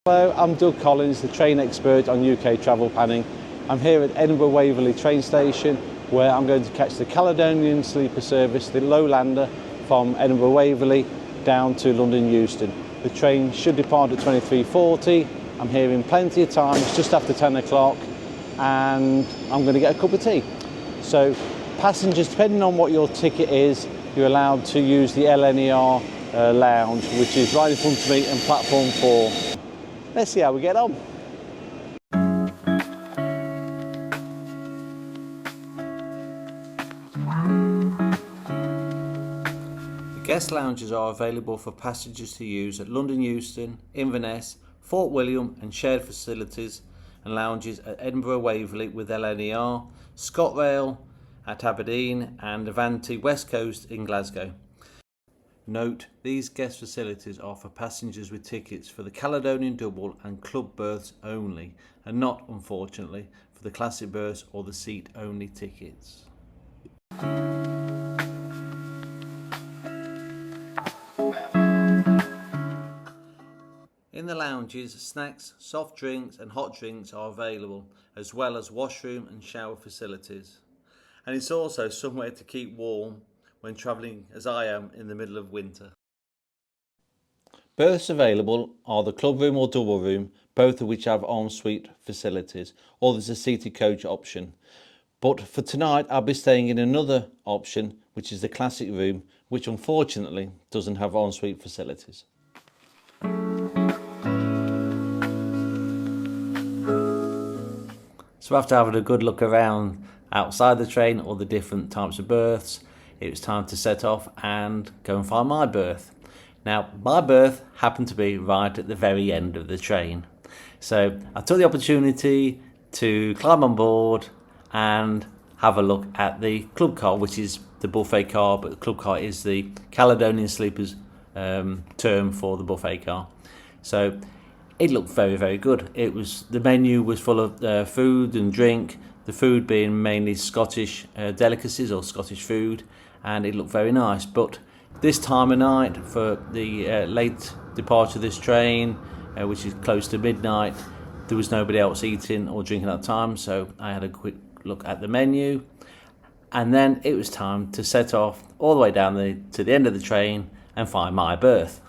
Hello, I'm Doug Collins, the train expert on UK travel planning. I'm here at Edinburgh Waverley train station where I'm going to catch the Caledonian Sleeper service, the Lowlander, from Edinburgh Waverley down to London Euston. The train should depart at 23:40. I'm here in plenty of time, it's just after 10 o'clock and I'm going to get a cup of tea. So passengers, depending on what your ticket is, you're allowed to use the LNER Lounge, which is right in front of me, and platform 4. Let's see how we get on. The guest lounges are available for passengers to use at London Euston, Inverness, Fort William and shared facilities and lounges at Edinburgh Waverley with LNER, ScotRail at Aberdeen and Avanti West Coast in Glasgow. Note, these guest facilities are for passengers with tickets for the Caledonian Double and club berths only, and not, unfortunately, for the classic berths or the seat-only tickets. In the lounges, snacks, soft drinks and hot drinks are available, as well as washroom and shower facilities. And it's also somewhere to keep warm when travelling as I am in the middle of winter. Berths available are the club room or double room, both of which have ensuite facilities, or there's a seated coach option. But for tonight I'll be staying in another option, which is the classic room, which unfortunately doesn't have ensuite facilities. So after having a good look around outside the train, all the different types of berths, it was time to set off and go and find my berth. Now, my berth happened to be right at the very end of the train. So I took the opportunity to climb on board and have a look at the club car, which is the buffet car, but the club car is the Caledonian Sleepers term for the buffet car. So it looked very, very good. The menu was full of food and drink, the food being mainly Scottish delicacies or Scottish food, and it looked very nice. But this time of night, for the late departure of this train, which is close to midnight, there was nobody else eating or drinking at the time, so I had a quick look at the menu, and then it was time to set off all the way down to the end of the train and find my berth.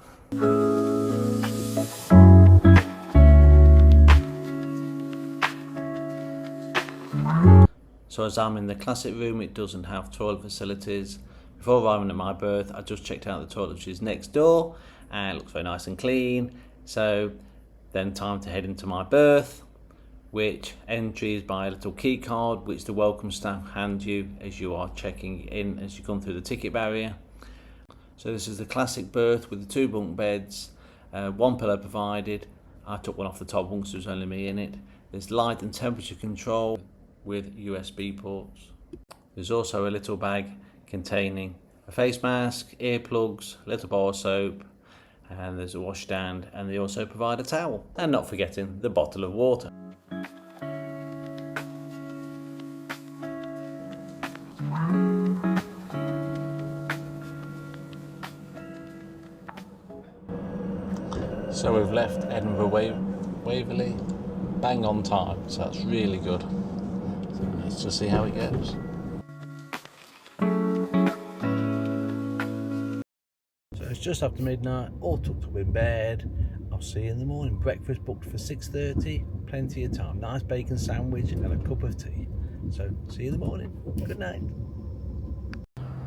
So as I'm in the classic room, it doesn't have toilet facilities. Before arriving at my berth, I just checked out the toiletries next door, and it looks very nice and clean. So then time to head into my berth, which entry is by a little key card, which the welcome staff hand you as you are checking in as you come through the ticket barrier. So this is the classic berth with the 2 bunk beds, 1 pillow provided. I took one off the top bunk, so there's only me in it. There's light and temperature control with USB ports. There's also a little bag containing a face mask, earplugs, a little bar of soap, and there's a washstand, and they also provide a towel, and not forgetting the bottle of water. So we've left Edinburgh Waverley bang on time, so that's really good. So let's just see how it goes. So it's just after midnight, all tucked up in bed. I'll see you in the morning. Breakfast booked for 6:30, plenty of time. Nice bacon sandwich and a cup of tea. So see you in the morning. Good night.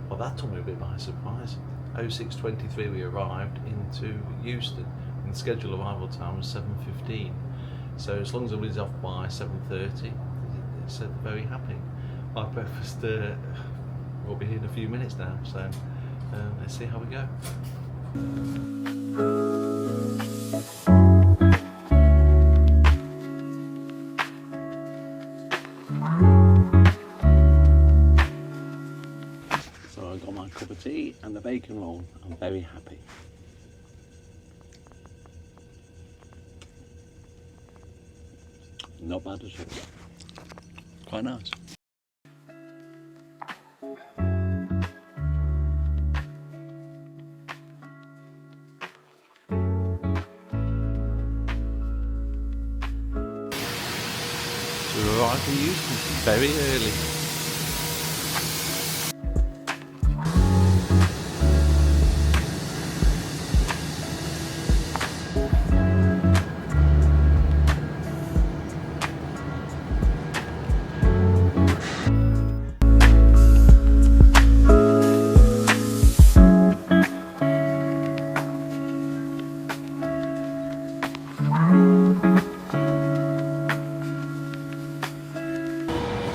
Well, that took me a bit by surprise. 06:23 we arrived into Euston, and the scheduled arrival time was 7:15. So as long as everybody's off by 7:30, so they're very happy. My breakfast will be here in a few minutes now, so let's see how we go. So I got my cup of tea and the bacon roll. I'm very happy. Not bad at all. Quite nice. We've arrived in Euston very early.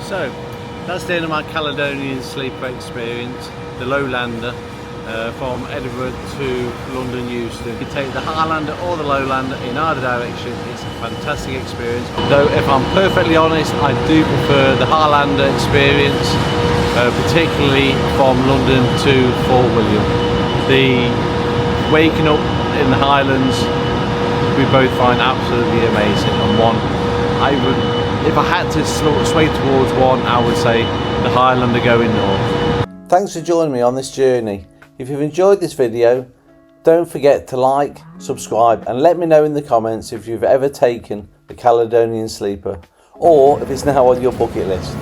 So, that's the end of my Caledonian Sleeper experience, the Lowlander, from Edinburgh to London Euston. You can take the Highlander or the Lowlander in either direction. It's a fantastic experience. Though if I'm perfectly honest, I do prefer the Highlander experience, particularly from London to Fort William. The waking up in the Highlands we both find absolutely amazing, and one if I had to sway towards one, I would say the Highlander going north. Thanks for joining me on this journey. If you've enjoyed this video, don't forget to like, subscribe and let me know in the comments if you've ever taken the Caledonian Sleeper or if it's now on your bucket list.